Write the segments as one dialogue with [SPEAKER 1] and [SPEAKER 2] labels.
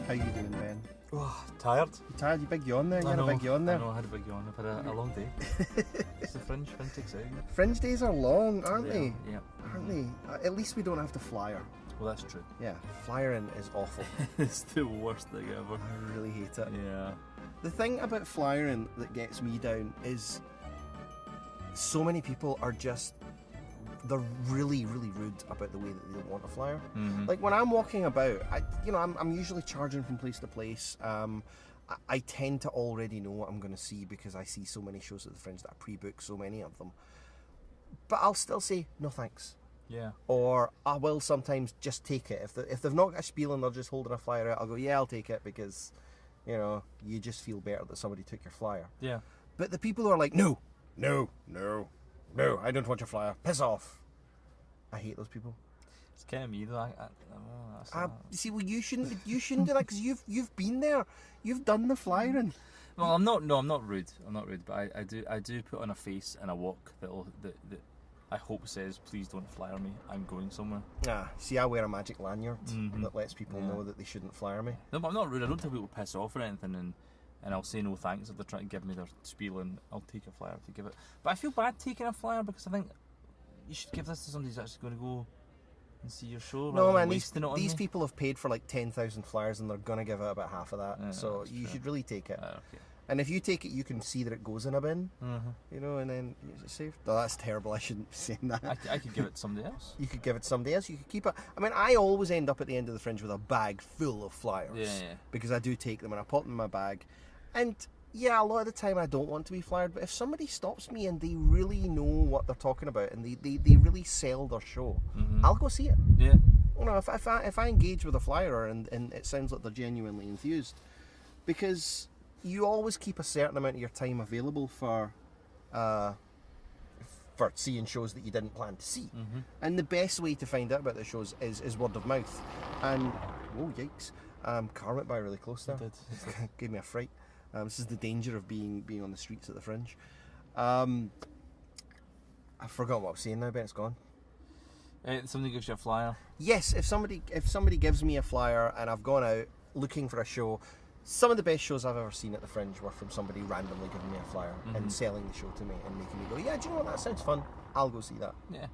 [SPEAKER 1] How you doing, Ben?
[SPEAKER 2] Oh, tired.
[SPEAKER 1] You tired? You big yawn there? You had a big yawn there?
[SPEAKER 2] I know, I had a big yawn. I've had a long day. It's the Fringe takes out.
[SPEAKER 1] Fringe days are long, aren't they?
[SPEAKER 2] Yeah.
[SPEAKER 1] Aren't they? At least we don't have to flyer.
[SPEAKER 2] Well, that's true.
[SPEAKER 1] Yeah, flyering is awful.
[SPEAKER 2] It's the worst thing ever.
[SPEAKER 1] I really hate it.
[SPEAKER 2] Yeah.
[SPEAKER 1] The thing about flyering that gets me down is so many people are just... They're really, really rude about the way that they don't want a flyer.
[SPEAKER 2] Mm-hmm.
[SPEAKER 1] Like when I'm walking about, I'm usually charging from place to place. I tend to already know what I'm going to see because I see so many shows at the Fringe that I pre-book so many of them. But I'll still say no thanks.
[SPEAKER 2] Yeah.
[SPEAKER 1] Or I will sometimes just take it if they've not got a spiel and they're just holding a flyer out. I'll go, yeah, I'll take it because you just feel better that somebody took your flyer.
[SPEAKER 2] Yeah.
[SPEAKER 1] But the people who are like, no, I don't want your flyer. Piss off. I hate those people.
[SPEAKER 2] It's kind of me though.
[SPEAKER 1] See, well, you shouldn't do that because you've been there. You've done the flyering.
[SPEAKER 2] Well, I'm not. No, I'm not rude. But I do put on a face and a walk that I hope says, please don't flyer me. I'm going somewhere.
[SPEAKER 1] See, I wear a magic lanyard that lets people know that they shouldn't flyer me.
[SPEAKER 2] No, but I'm not rude. I don't tell people to piss off or anything, and I'll say no thanks if they're trying to give me their spiel, and I'll take a flyer to give it. But I feel bad taking a flyer because I think you should give this to somebody who's actually going to go and see your show.
[SPEAKER 1] No, man, these people have paid for like 10,000 flyers and they're going to give out about half of that.
[SPEAKER 2] Yeah,
[SPEAKER 1] so you should really take it.
[SPEAKER 2] Okay.
[SPEAKER 1] And if you take it, you can see that it goes in a bin, and then it's saved. No, that's terrible. I shouldn't be saying that.
[SPEAKER 2] I could give it to somebody else.
[SPEAKER 1] You could give it to somebody else. You could keep it. I mean, I always end up at the end of the Fringe with a bag full of flyers.
[SPEAKER 2] Yeah.
[SPEAKER 1] Because I do take them and I pop them in my bag. And yeah, a lot of the time I don't want to be flyered, but if somebody stops me and they really know what they're talking about and they really sell their show, I'll go see it.
[SPEAKER 2] Yeah.
[SPEAKER 1] If I engage with a flyer and it sounds like they're genuinely enthused, because you always keep a certain amount of your time available for seeing shows that you didn't plan to see. And the best way to find out about the shows is word of mouth. And oh yikes, car went by really close there.
[SPEAKER 2] It did.
[SPEAKER 1] Gave me a fright. This is the danger of being on the streets at the Fringe. I forgot what I was saying now, Ben. It's gone.
[SPEAKER 2] Somebody gives you a flyer.
[SPEAKER 1] Yes, if somebody gives me a flyer and I've gone out looking for a show, some of the best shows I've ever seen at the Fringe were from somebody randomly giving me a flyer and selling the show to me and making me go, yeah, do you know what, that sounds fun. I'll go see that.
[SPEAKER 2] Yeah.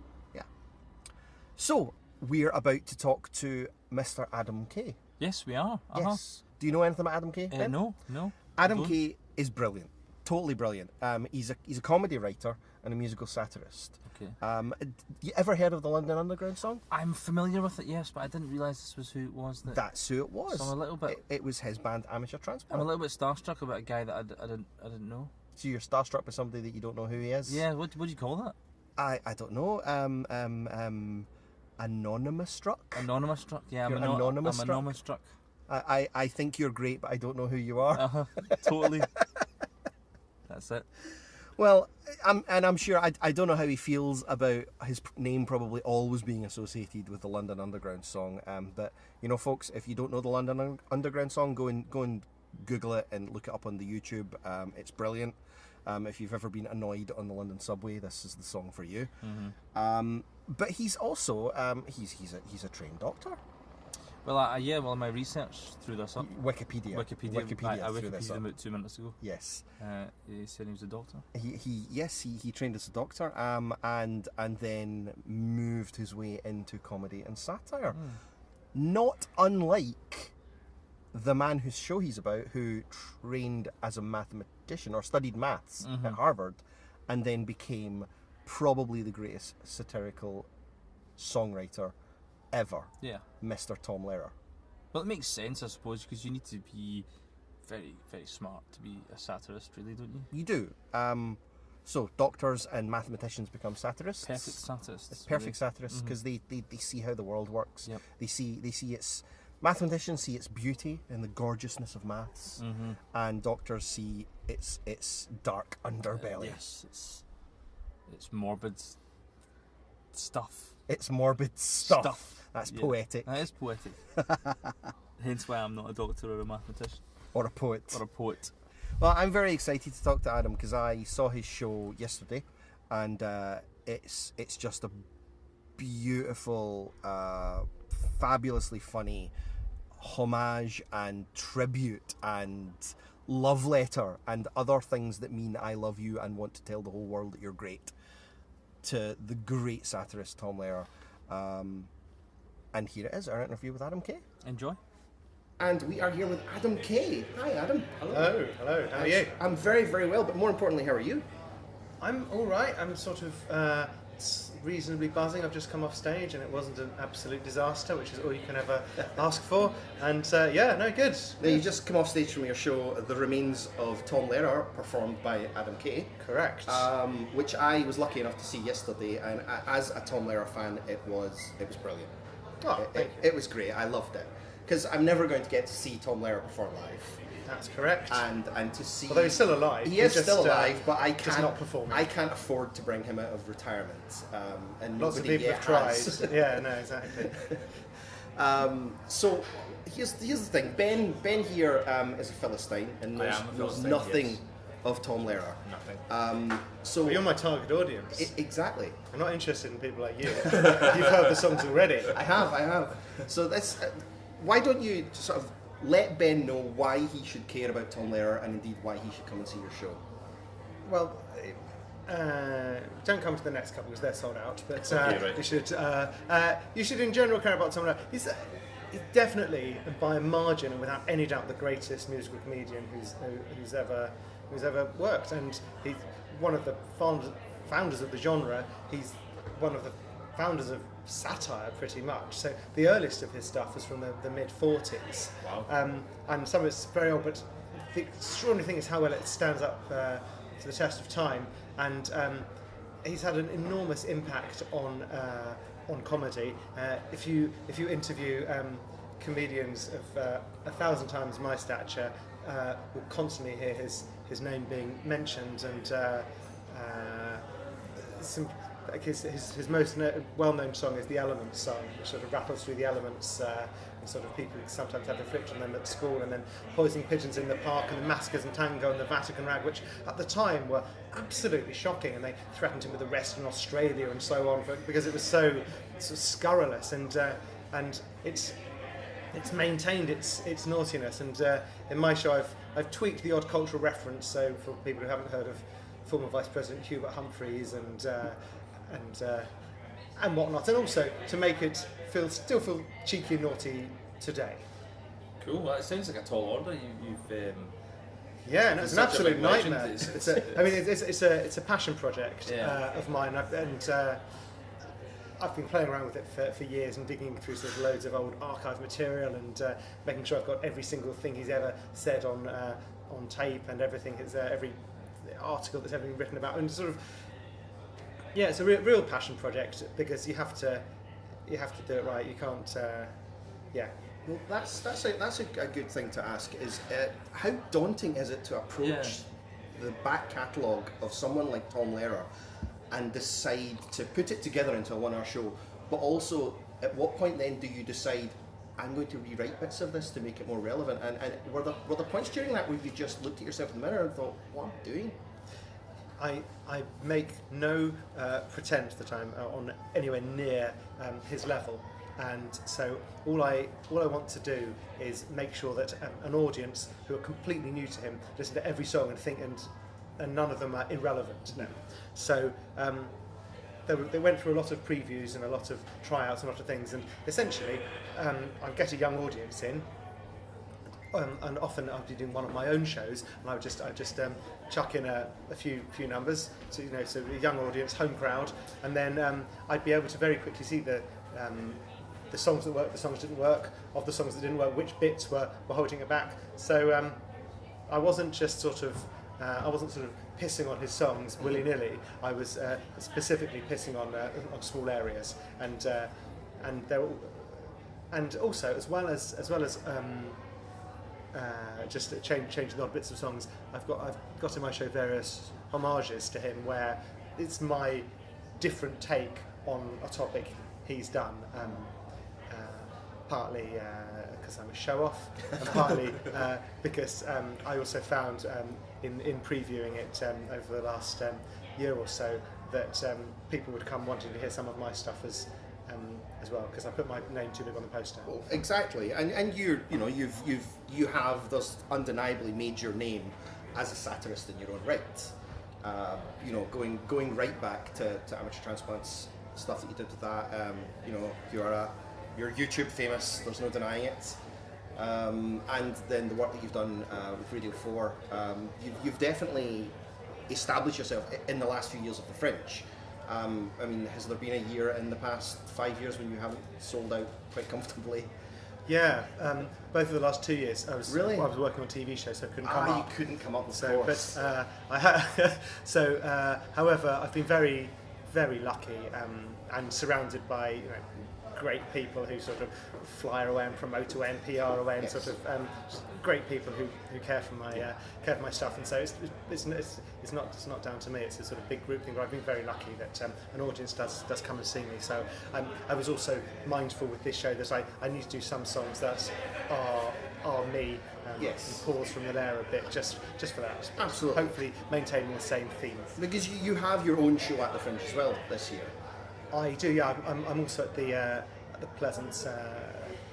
[SPEAKER 1] So, we're about to talk to Mr. Adam Kay.
[SPEAKER 2] Yes, we are.
[SPEAKER 1] Yes. Do you know anything about Adam Kay?
[SPEAKER 2] No.
[SPEAKER 1] Adam Kay is brilliant. Totally brilliant. He's a comedy writer and a musical satirist.
[SPEAKER 2] Okay.
[SPEAKER 1] You ever heard of the London Underground song?
[SPEAKER 2] I'm familiar with it, yes, but I didn't realise this was who it was.
[SPEAKER 1] That's who it was.
[SPEAKER 2] So I'm a little bit.
[SPEAKER 1] It was his band Amateur Transport.
[SPEAKER 2] I'm a little bit starstruck about a guy that I didn't know.
[SPEAKER 1] So you're starstruck by somebody that you don't know who he is?
[SPEAKER 2] Yeah. What do you call that?
[SPEAKER 1] I don't know. Anonymous struck.
[SPEAKER 2] Anonymous struck. Yeah, I'm
[SPEAKER 1] anonymous
[SPEAKER 2] struck.
[SPEAKER 1] I think you're great, but I don't know who you are.
[SPEAKER 2] Totally. That's it.
[SPEAKER 1] Well, I'm sure, I don't know how he feels about his name probably always being associated with the London Underground song. But, folks, if you don't know the London Underground song, go and Google it and look it up on the YouTube. It's brilliant. If you've ever been annoyed on the London subway, this is the song for you. But he's also, he's a trained doctor.
[SPEAKER 2] Well, my research threw this up.
[SPEAKER 1] Wikipedia.
[SPEAKER 2] I
[SPEAKER 1] threw this
[SPEAKER 2] Wikipedia'd
[SPEAKER 1] up.
[SPEAKER 2] about 2 minutes ago.
[SPEAKER 1] Yes.
[SPEAKER 2] He said he was a doctor.
[SPEAKER 1] He trained as a doctor, and then moved his way into comedy and satire. Not unlike the man whose show he's about, who trained as a mathematician or studied maths at Harvard, and then became probably the greatest satirical songwriter ever. Yeah. Mr. Tom Lehrer.
[SPEAKER 2] Well, it makes sense, I suppose, because you need to be very, very smart to be a satirist, really, don't you?
[SPEAKER 1] You do. So doctors and mathematicians become satirists.
[SPEAKER 2] Perfect satirists.
[SPEAKER 1] Perfect satirists, because they see how the world works.
[SPEAKER 2] Yep.
[SPEAKER 1] They see its... Mathematicians see its beauty in the gorgeousness of maths, and doctors see its dark underbelly.
[SPEAKER 2] Yes, it's morbid stuff.
[SPEAKER 1] It's morbid stuff. That's poetic.
[SPEAKER 2] That is poetic. Hence why I'm not a doctor or a mathematician.
[SPEAKER 1] Or a poet.
[SPEAKER 2] Well,
[SPEAKER 1] I'm very excited to talk to Adam because I saw his show yesterday, and it's just a beautiful, fabulously funny, homage and tribute and love letter and other things that mean I love you and want to tell the whole world that you're great to the great satirist Tom Lehrer. And here it is, our interview with Adam Kay.
[SPEAKER 2] Enjoy.
[SPEAKER 1] And we are here with Adam Kay. Hi, Adam.
[SPEAKER 3] Hello. How are you?
[SPEAKER 1] I'm very, very well, but more importantly, how are you?
[SPEAKER 3] I'm all right. I'm sort of reasonably buzzing. I've just come off stage, and it wasn't an absolute disaster, which is all you can ever ask for. And good.
[SPEAKER 1] Now, you just come off stage from your show, The Remains of Tom Lehrer, performed by Adam Kay.
[SPEAKER 3] Correct.
[SPEAKER 1] Which I was lucky enough to see yesterday, and as a Tom Lehrer fan, it was brilliant.
[SPEAKER 3] Oh,
[SPEAKER 1] it was great. I loved it. Because I'm never going to get to see Tom Lehrer perform live.
[SPEAKER 3] That's correct.
[SPEAKER 1] And to see...
[SPEAKER 3] Although he's still alive.
[SPEAKER 1] He is still alive, but I can't...
[SPEAKER 3] not performing.
[SPEAKER 1] I can't afford to bring him out of retirement. And
[SPEAKER 3] Lots of
[SPEAKER 1] nobody
[SPEAKER 3] people
[SPEAKER 1] yet
[SPEAKER 3] have
[SPEAKER 1] has.
[SPEAKER 3] tried. Yeah, no, exactly.
[SPEAKER 1] So here's the thing. Ben here is a Philistine and
[SPEAKER 4] I
[SPEAKER 1] knows,
[SPEAKER 4] am a
[SPEAKER 1] knows
[SPEAKER 4] Philistine,
[SPEAKER 1] nothing
[SPEAKER 4] yes.
[SPEAKER 1] of Tom Lehrer.
[SPEAKER 4] Nothing.
[SPEAKER 1] So
[SPEAKER 3] Well, you're my target audience.
[SPEAKER 1] Exactly.
[SPEAKER 3] I'm not interested in people like you. You've heard the songs already.
[SPEAKER 1] I have. So that's why don't you sort of let Ben know why he should care about Tom Lehrer and indeed why he should come and see your show.
[SPEAKER 3] Well, don't come to the next couple because they're sold out. But
[SPEAKER 4] Okay, right.
[SPEAKER 3] you should in general care about someone else. He's definitely, by a margin and without any doubt, the greatest musical comedian who's ever worked, and he's one of the founders of the genre. He's one of the founders of satire, pretty much. So the earliest of his stuff was from the mid-40s.
[SPEAKER 4] Wow.
[SPEAKER 3] And some of it's very old, but the extraordinary thing is how well it stands up to the test of time. And he's had an enormous impact on comedy. If you interview comedians of 1,000 times my stature, will constantly hear his name being mentioned, and his most well-known song is the Elements song, which sort of rattles through the elements, and sort of people sometimes have inflicted on them at school, and then Poisoned Pigeons in the Park, and the Massacres in Tango, and the Vatican Rag, which at the time were absolutely shocking, and they threatened him with arrest in Australia and so on because it was so sort of scurrilous, and it's maintained its naughtiness. And in my show, I've tweaked the odd cultural reference. So for people who haven't heard of former Vice President Hubert Humphreys and whatnot, and also to make it still feel cheeky and naughty today.
[SPEAKER 4] Cool. Well, it sounds like a tall order. You've
[SPEAKER 3] Yeah, no, it's an
[SPEAKER 4] such a
[SPEAKER 3] absolute
[SPEAKER 4] big legend.
[SPEAKER 3] nightmare.
[SPEAKER 4] It's-
[SPEAKER 3] It's a passion project of mine, I've been playing around with it for years and digging through sort of loads of old archive material and making sure I've got every single thing he's ever said on tape, and everything every article that's ever been written about, and sort of it's a real passion project because you have to do it right. You can't
[SPEAKER 1] Well, that's a good thing to ask. Is how daunting is it to approach the back catalogue of someone like Tom Lehrer and decide to put it together into a 1-hour show, but also at what point then do you decide I'm going to rewrite bits of this to make it more relevant? And were there points during that where you just looked at yourself in the mirror and thought, what am I doing?
[SPEAKER 3] I make no pretense that I'm on anywhere near his level, and so all I want to do is make sure that an audience who are completely new to him listen to every song and think, and none of them are irrelevant to them. So they went through a lot of previews and a lot of tryouts and a lot of things, and essentially I get a young audience in. And often I'd be doing one of my own shows, and I'd just chuck in a few numbers, so the young audience, home crowd, and then I'd be able to very quickly see the songs that worked, the songs that didn't work, of the songs that didn't work, which bits were holding it back. So I wasn't just sort of pissing on his songs willy-nilly. I was specifically pissing on small areas, and also as well as just changing the odd bits of songs. I've got in my show various homages to him where it's my different take on a topic he's done. Partly because I'm a show-off, and partly because I also found in previewing it over the last year or so that people would come wanting to hear some of my stuff as as well, because I put my name too big on the poster.
[SPEAKER 1] Well, exactly, and you have thus undeniably made your name as a satirist in your own right. Going right back to amateur transplants, stuff that you did with that. You're YouTube famous. There's no denying it. And then the work that you've done with Radio 4, you've definitely established yourself in the last few years of the Fringe. Has there been a year in the past 5 years when you haven't sold out quite comfortably?
[SPEAKER 3] Yeah, both of the last 2 years. I was
[SPEAKER 1] Really?
[SPEAKER 3] I was working on TV shows, so I couldn't come up.
[SPEAKER 1] You couldn't come up, of
[SPEAKER 3] So,
[SPEAKER 1] course.
[SPEAKER 3] but however, I've been very, very lucky and surrounded by great people who sort of fly away and promote away and PR away, and
[SPEAKER 1] Yes.
[SPEAKER 3] sort of great people who care for my stuff. And so it's not down to me. It's a sort of big group thing. But I've been very lucky that an audience does come and see me. So I was also mindful with this show that I need to do some songs that are me.
[SPEAKER 1] Yes.
[SPEAKER 3] And pause from the Lehrer a bit, just for that.
[SPEAKER 1] Absolutely.
[SPEAKER 3] Hopefully maintaining the same theme.
[SPEAKER 1] Because you have your own show at the Fringe as well this year.
[SPEAKER 3] I do, yeah. I'm also at the Pleasance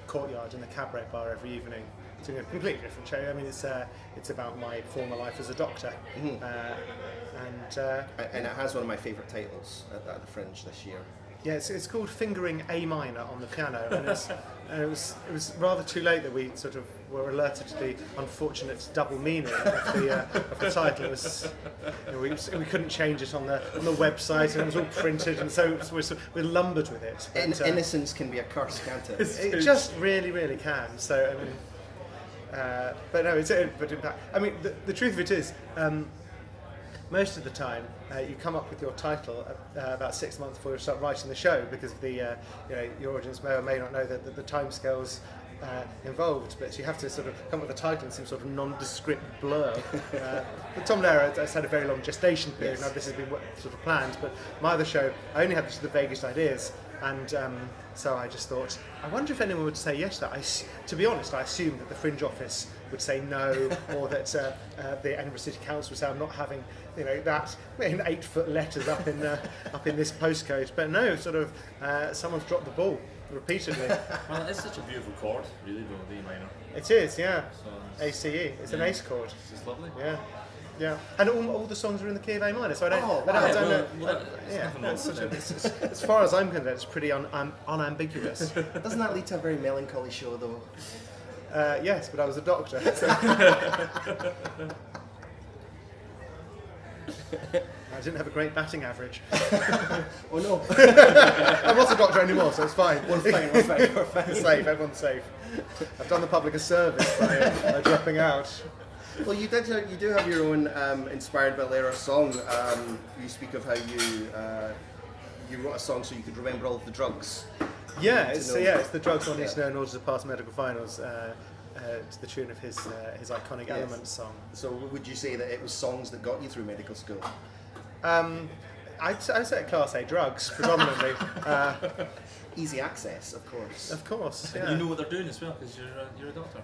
[SPEAKER 3] Courtyard in the Cabaret Bar every evening, doing a completely different show. I mean, it's about my former life as a doctor,
[SPEAKER 1] Mm-hmm.
[SPEAKER 3] and
[SPEAKER 1] And it has one of my favourite titles at the Fringe this year.
[SPEAKER 3] yeah, it's called Fingering A Minor on the Piano, and it was rather too late that we sort of were alerted to the unfortunate double meaning of the title. It was, we couldn't change it on the website, and it was all printed, and so we're lumbered with it. But,
[SPEAKER 1] Innocence can be a curse, can't it?
[SPEAKER 3] it just really, really can. So I mean, but no, the truth of it is, most of the time you come up with your title about 6 months before you start writing the show, because of the your audience may or may not know that the timescales involved, but you have to sort of come up with a title in some sort of nondescript blur. But Tom Lehrer has had a very long gestation period.
[SPEAKER 1] Yes.
[SPEAKER 3] Now this has been sort of planned, but my other show, I only had the vaguest ideas, and so I just thought, I wonder if anyone would say yes to that. To be honest, I assumed that the Fringe office would say no, or that the Edinburgh City Council would say I'm not having that in 8-foot letters up in this postcode. But no, sort of someone's dropped the ball repeatedly.
[SPEAKER 4] Well, it's such a beautiful chord, really, though, the A minor.
[SPEAKER 3] It is, yeah.
[SPEAKER 4] So
[SPEAKER 3] ACE. It's an ace chord.
[SPEAKER 4] It's just lovely.
[SPEAKER 3] Yeah. Yeah, and all the songs are in the key of A minor, so I don't know.
[SPEAKER 4] Well,
[SPEAKER 3] Yeah,
[SPEAKER 4] nothing wrong
[SPEAKER 3] it's
[SPEAKER 4] with
[SPEAKER 3] sort of,
[SPEAKER 4] it.
[SPEAKER 3] as far as I'm concerned, it's pretty unambiguous.
[SPEAKER 1] Doesn't that lead to a very melancholy show, though?
[SPEAKER 3] Yes, but I was a doctor. I didn't have a great batting average.
[SPEAKER 1] Oh no.
[SPEAKER 3] I'm not a doctor anymore, so it's fine.
[SPEAKER 1] We're fine.
[SPEAKER 3] Safe, everyone's safe. I've done the public a service by dropping out.
[SPEAKER 1] Well, you do have your own inspired by Lehrer song. You speak of how you wrote a song so you could remember all of the drugs.
[SPEAKER 3] Yeah, it's the drugs one needs to know in order to pass medical finals, to the tune of his iconic
[SPEAKER 1] Yes.
[SPEAKER 3] Elements song.
[SPEAKER 1] So would you say that it was songs that got you through medical school?
[SPEAKER 3] I'd say Class A drugs predominantly.
[SPEAKER 1] Easy access, of course.
[SPEAKER 3] Of course,
[SPEAKER 4] And
[SPEAKER 3] yeah.
[SPEAKER 4] you know what they're doing as well, because you're a doctor.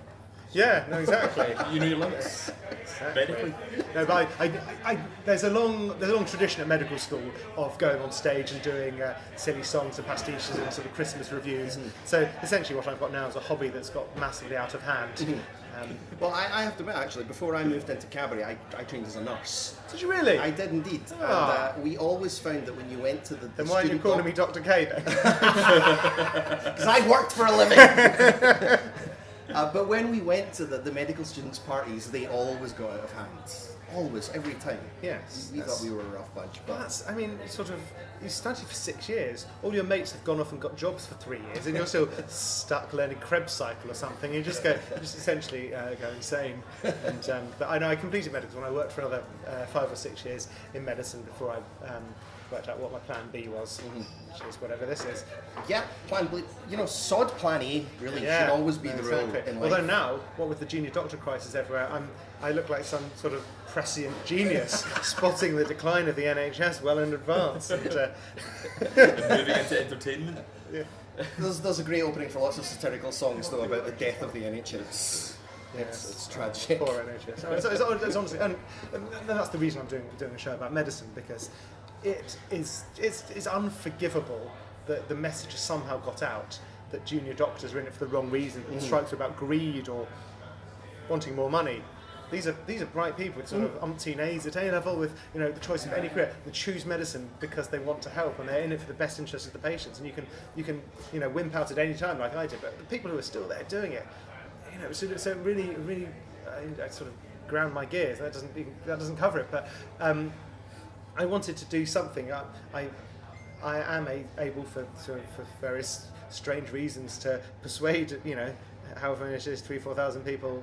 [SPEAKER 3] Yeah, no, exactly.
[SPEAKER 4] You know your limits. Medically.
[SPEAKER 3] No, but there's a long tradition at medical school of going on stage and doing silly songs and pastiches and sort of Christmas reviews.
[SPEAKER 1] Mm-hmm.
[SPEAKER 3] So essentially, what I've got now is a hobby that's got massively out of hand.
[SPEAKER 1] Well, I have to admit, actually, before I moved into cabaret, I trained as a nurse.
[SPEAKER 3] Did you really?
[SPEAKER 1] I did indeed.
[SPEAKER 3] Ah.
[SPEAKER 1] And we always found that when you went to the
[SPEAKER 3] Then why are you calling me Dr. K then?
[SPEAKER 1] Because I worked for a living. But when we went to the medical students' parties, they always got out of hand. Always, every time.
[SPEAKER 3] Yes.
[SPEAKER 1] We thought we were a rough bunch. But
[SPEAKER 3] That's, I mean, sort of, you studied for 6 years, all your mates have gone off and got jobs for 3 years, and you're still stuck learning Krebs cycle or something. You just essentially go insane. And but I know I completed medical when I worked for another 5 or 6 years in medicine before I worked out what my plan B was, which is whatever this is.
[SPEAKER 1] yeah, plan B, sod plan A really should always be the rule in life.
[SPEAKER 3] Although now, what with the junior doctor crisis everywhere, I look like some sort of prescient genius spotting the decline of the NHS well in advance. And,
[SPEAKER 4] Moving into entertainment.
[SPEAKER 1] There's a great opening for lots of satirical songs, though, about the death of the NHS. It's tragic.
[SPEAKER 3] Poor NHS. It's honestly, and that's the reason I'm doing a show about medicine, because it's unforgivable the message has somehow got out that junior doctors are in it for the wrong reason, that strikes are about greed or wanting more money. These are bright people with sort of umpteen A's at A level, with the choice of any career. They choose medicine because they want to help, and they're in it for the best interest of the patients. And you can wimp out at any time like I did, but the people who are still there doing it, so it really I sort of ground my gears. That doesn't cover it, but I wanted to do something. I am able for various strange reasons to persuade however many it is, 3,000-4,000 people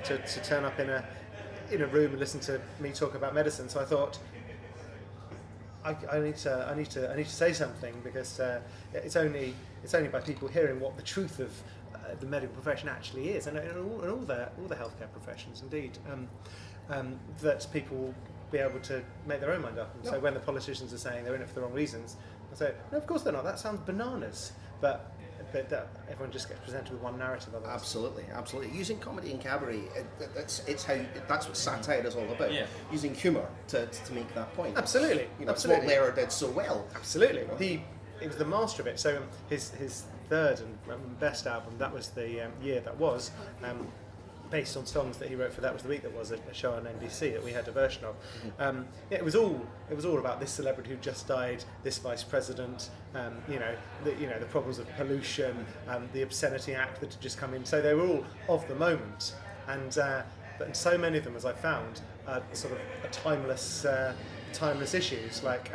[SPEAKER 3] to turn up in a room and listen to me talk about medicine. So I thought I need to say something, because it's only by people hearing what the truth of the medical profession actually is, and all the healthcare professions indeed, that people will be able to make their own mind up. And so when the politicians are saying they're in it for the wrong reasons, I say, no, of course they're not. That sounds bananas, but everyone just gets presented with one narrative. Otherwise.
[SPEAKER 1] Absolutely. Using comedy and cabaret, that's what satire is all about. Yeah. Using humour to make that point.
[SPEAKER 3] Absolutely.
[SPEAKER 1] It's what Lehrer did so well.
[SPEAKER 3] Absolutely. He was the master of it. So his third and best album, that was the year that was. Based on songs that he wrote for That Was the Week, that was a show on NBC that we had a version of. It was all about this celebrity who just died, this vice president, the problems of pollution, the Obscenity Act that had just come in. So they were all of the moment, but so many of them, as I found, sort of timeless issues. Like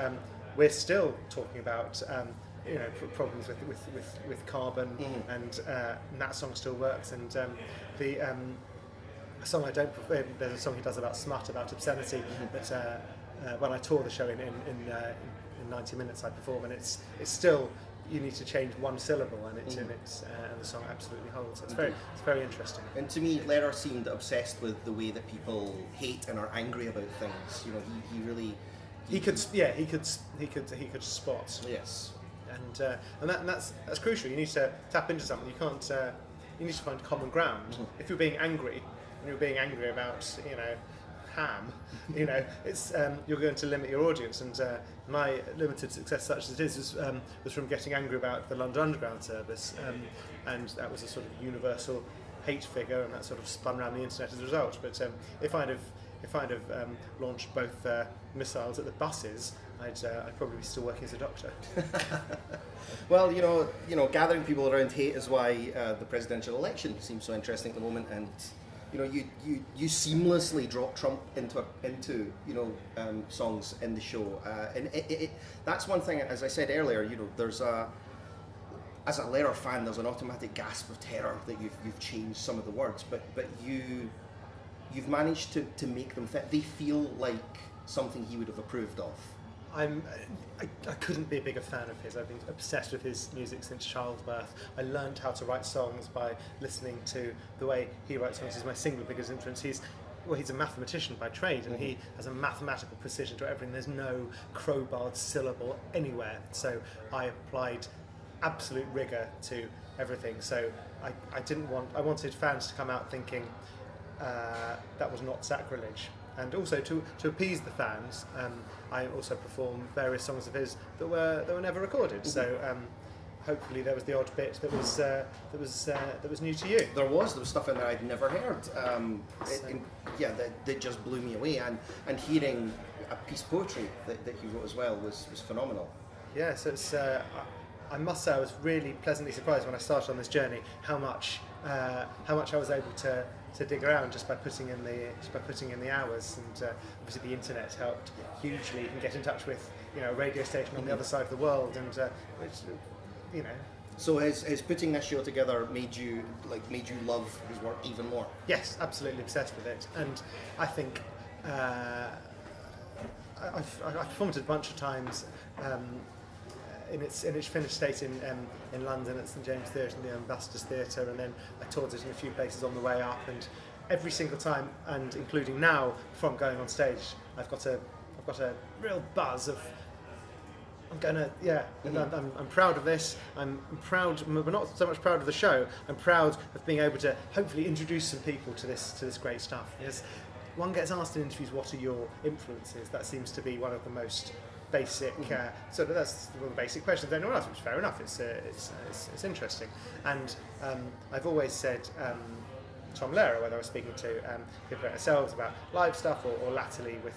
[SPEAKER 3] we're still talking about. Problems with carbon, and that song still works. And a song there's a song he does about smut, about obscenity. But when I tour the show in 90 minutes, I perform, and it's still, you need to change one syllable, and and the song absolutely holds. So it's very interesting.
[SPEAKER 1] And to me, Lehrer seemed obsessed with the way that people hate and are angry about things. He really he could
[SPEAKER 3] spot.
[SPEAKER 1] Yes.
[SPEAKER 3] And that's crucial. You need to tap into something. You can't. You need to find common ground. If you're being angry, and you're being angry about ham, it's you're going to limit your audience. And my limited success, such as it is, was from getting angry about the London Underground service, and that was a sort of universal hate figure, and that sort of spun around the internet as a result. But if I'd have launched both missiles at the buses, I'd probably be still working as a doctor.
[SPEAKER 1] Well, gathering people around hate is why the presidential election seems so interesting at the moment, and you seamlessly drop Trump into songs in the show, and that's one thing. As I said earlier, there's as a Lehrer fan, there's an automatic gasp of terror that you've changed some of the words, but you've managed to make them fit. They feel like something he would have approved of.
[SPEAKER 3] I couldn't be a bigger fan of his. I've been obsessed with his music since childbirth. I learned how to write songs by listening to the way he writes songs. He's my single biggest influence. He's a mathematician by trade, and he has a mathematical precision to everything. There's no crowbarred syllable anywhere. So I applied absolute rigour to everything. So I wanted fans to come out thinking that was not sacrilege. And also to appease the fans, I also performed various songs of his that were never recorded. So hopefully there was the odd bit that was new to you.
[SPEAKER 1] There was stuff in there I'd never heard. That just blew me away. And hearing a piece of poetry that he wrote as well was phenomenal.
[SPEAKER 3] Yeah, so it's. I must say I was really pleasantly surprised when I started on this journey how much I was able to dig around just by putting in the hours, and obviously the internet helped hugely. You can get in touch with a radio station on the other side of the world, and
[SPEAKER 1] So has putting this show together made you love his work even more?
[SPEAKER 3] Yes, absolutely obsessed with it, and I think I've performed it a bunch of times. In its finished state in London at St James Theatre and the Ambassadors Theatre, and then I toured it in a few places on the way up, and every single time, and including now from going on stage, I've got a real buzz of I'm proud of this. I'm proud, but not so much proud of the show. I'm proud of being able to hopefully introduce some people to this great stuff. Because one gets asked in interviews, what are your influences? That seems to be one of the most basic sort of that's one of the basic questions of anyone else, which is fair enough. It's interesting, and I've always said. Tom Lehrer, whether I was speaking to people like ourselves about live stuff or latterly with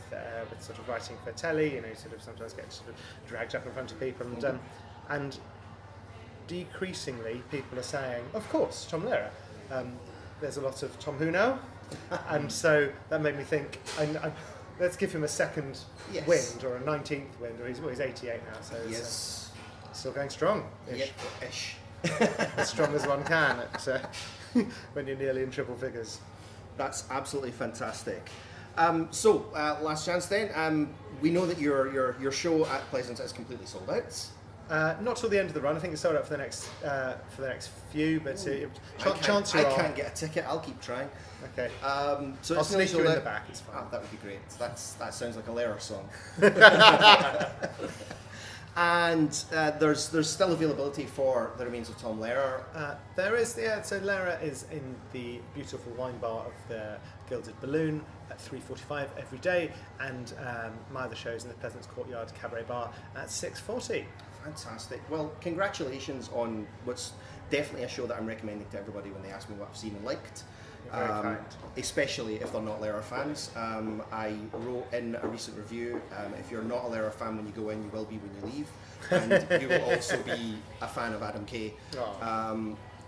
[SPEAKER 3] sort of writing for telly, sort of sometimes get sort of dragged up in front of people, and decreasingly people are saying, of course, Tom Lehrer. There's a lot of Tom Who now, and so that made me think, let's give him a second wind or a 19th wind, or he's 88 now, so it's still going strong.
[SPEAKER 1] Ish.
[SPEAKER 3] As strong as one can when you're nearly in triple figures.
[SPEAKER 1] That's absolutely fantastic. So last chance then. We know that your show at Pleasance is completely sold out.
[SPEAKER 3] Not till the end of the run. I think it's sold out for the next few. But chance
[SPEAKER 1] I
[SPEAKER 3] you're on.
[SPEAKER 1] can't get a ticket. I'll keep trying.
[SPEAKER 3] Okay.
[SPEAKER 1] So
[SPEAKER 3] I'll
[SPEAKER 1] it's nearly
[SPEAKER 3] sneak you
[SPEAKER 1] sold
[SPEAKER 3] in
[SPEAKER 1] out.
[SPEAKER 3] the back. It's fine.
[SPEAKER 1] That would be great. That sounds like a Lehrer song. And there's still availability for The Remains of Tom Lehrer.
[SPEAKER 3] There is, so Lehrer is in the beautiful wine bar of the Gilded Balloon at 3:45 every day, and my other shows in the Pleasance Courtyard Cabaret Bar at 6:40.
[SPEAKER 1] Fantastic. Well, congratulations on what's definitely a show that I'm recommending to everybody when they ask me what I've seen and liked.
[SPEAKER 3] You're very kind.
[SPEAKER 1] Especially if they're not Lehrer fans. I wrote in a recent review, if you're not a Lehrer fan when you go in, you will be when you leave. And you will also be a fan of Adam Kay.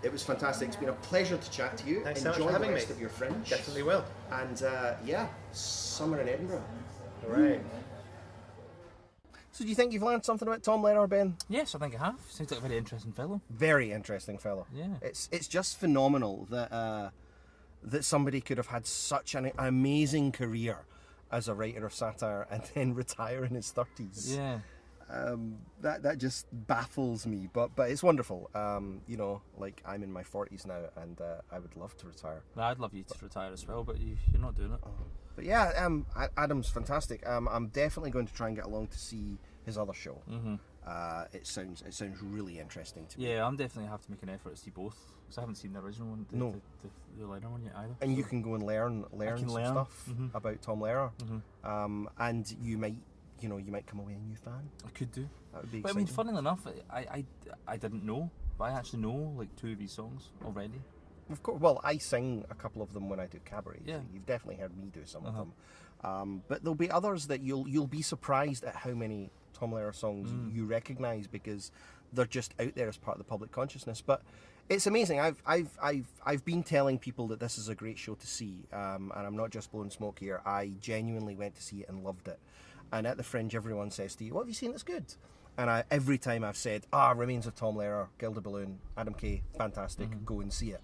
[SPEAKER 1] It was fantastic. It's been a pleasure to chat to you.
[SPEAKER 3] Thanks
[SPEAKER 1] Enjoy
[SPEAKER 3] so much for having
[SPEAKER 1] the rest
[SPEAKER 3] me.
[SPEAKER 1] of your Fringe.
[SPEAKER 3] Definitely will.
[SPEAKER 1] And summer in Edinburgh.
[SPEAKER 3] Hooray.
[SPEAKER 1] So do you think you've learned something about Tom Lehrer, Ben?
[SPEAKER 2] Yes, I think I have. Seems like a very interesting fellow.
[SPEAKER 1] Very interesting fellow.
[SPEAKER 2] Yeah.
[SPEAKER 1] It's just phenomenal that that somebody could have had such an amazing career as a writer of satire and then retire in his 30s.
[SPEAKER 2] Yeah.
[SPEAKER 1] That just baffles me, but it's wonderful. Like I'm in my 40s now, and I would love to retire.
[SPEAKER 2] Well, I'd love you to retire as well, but you're not doing it.
[SPEAKER 1] But yeah, Adam's fantastic. I'm definitely going to try and get along to see his other show.
[SPEAKER 2] Mm-hmm.
[SPEAKER 1] It sounds really interesting to me.
[SPEAKER 2] Yeah, I'm definitely have to make an effort to see both, because I haven't seen the original one, the Lehrer one yet either.
[SPEAKER 1] And you can go and learn some stuff about Tom Lehrer, and you might come away a new fan.
[SPEAKER 2] I could do.
[SPEAKER 1] That would be
[SPEAKER 2] But I
[SPEAKER 1] exciting.
[SPEAKER 2] mean, funnily enough, I didn't know, but I actually know like 2 of these songs already.
[SPEAKER 1] Of course. Well, I sing a couple of them when I do cabaret.
[SPEAKER 2] Yeah.
[SPEAKER 1] So you've definitely heard me do some of them. But there'll be others that you'll be surprised at how many Tom Lehrer songs you recognise, because they're just out there as part of the public consciousness. But it's amazing. I've been telling people that this is a great show to see, and I'm not just blowing smoke here. I genuinely went to see it and loved it. And at the Fringe, everyone says to you, "What have you seen that's good?" And every time I've said, Remains of Tom Lehrer, Gilded Balloon, Adam Kay, fantastic, go and see it.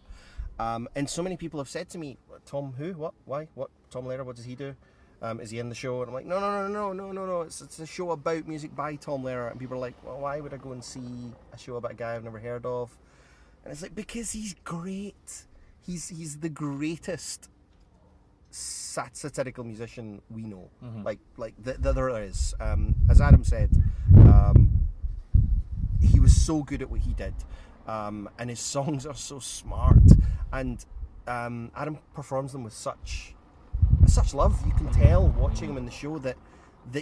[SPEAKER 1] And so many people have said to me, "Tom who? What? Why? What? Tom Lehrer, what does he do? Is he in the show?" And I'm like, no. It's a show about music by Tom Lehrer. And people are like, "Well, why would I go and see a show about a guy I've never heard of?" And it's like, because he's great. He's the greatest satirical musician we know. Like that there is. As Adam said, he was so good at what he did, and his songs are so smart. And Adam performs them with such love. You can tell watching him in the show that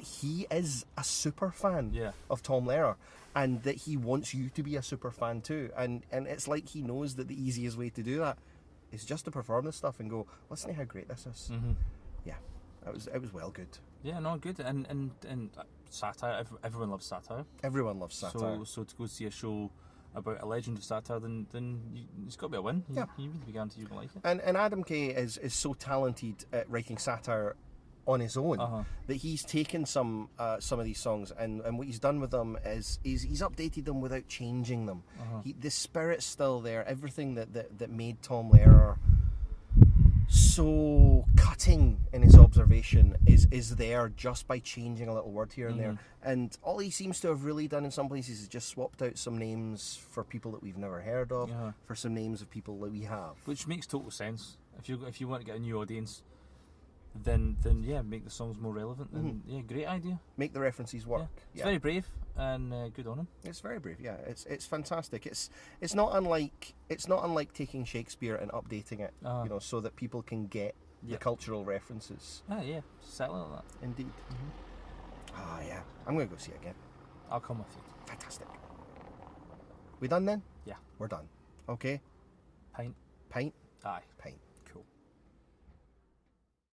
[SPEAKER 1] he is a super fan of Tom Lehrer, and that he wants you to be a super fan too. And it's like he knows that the easiest way to do that is just to perform this stuff and go, "Listen to how great this is." Yeah, it was well good.
[SPEAKER 2] Yeah, no, good. And satire, everyone loves satire.
[SPEAKER 1] Everyone loves satire.
[SPEAKER 2] So to go see a show about a legend of satire, then it's got to be a win. You really be guaranteed you're going to like it.
[SPEAKER 1] And Adam Kay is so talented at writing satire on his own that he's taken some of these songs and what he's done with them is he's updated them without changing them. The spirit's still there. Everything that made Tom Lehrer so cutting in his observation is there just by changing a little word here and there. And all he seems to have really done in some places is just swapped out some names for people that we've never heard of for some names of people that we have.
[SPEAKER 2] Which makes total sense. If you want to get a new audience, then make the songs more relevant. And great idea.
[SPEAKER 1] Make the references work.
[SPEAKER 2] It's very brave and good on him.
[SPEAKER 1] It's very brave. Yeah, it's fantastic. It's not unlike taking Shakespeare and updating it, so that people can get the cultural references.
[SPEAKER 2] Exactly like that.
[SPEAKER 1] Indeed. Ah, yeah. I'm going to go see it again.
[SPEAKER 2] I'll come with you.
[SPEAKER 1] Fantastic. We done then?
[SPEAKER 2] Yeah.
[SPEAKER 1] We're done. Okay.
[SPEAKER 2] Pint.
[SPEAKER 1] Pint?
[SPEAKER 2] Aye.
[SPEAKER 1] Pint.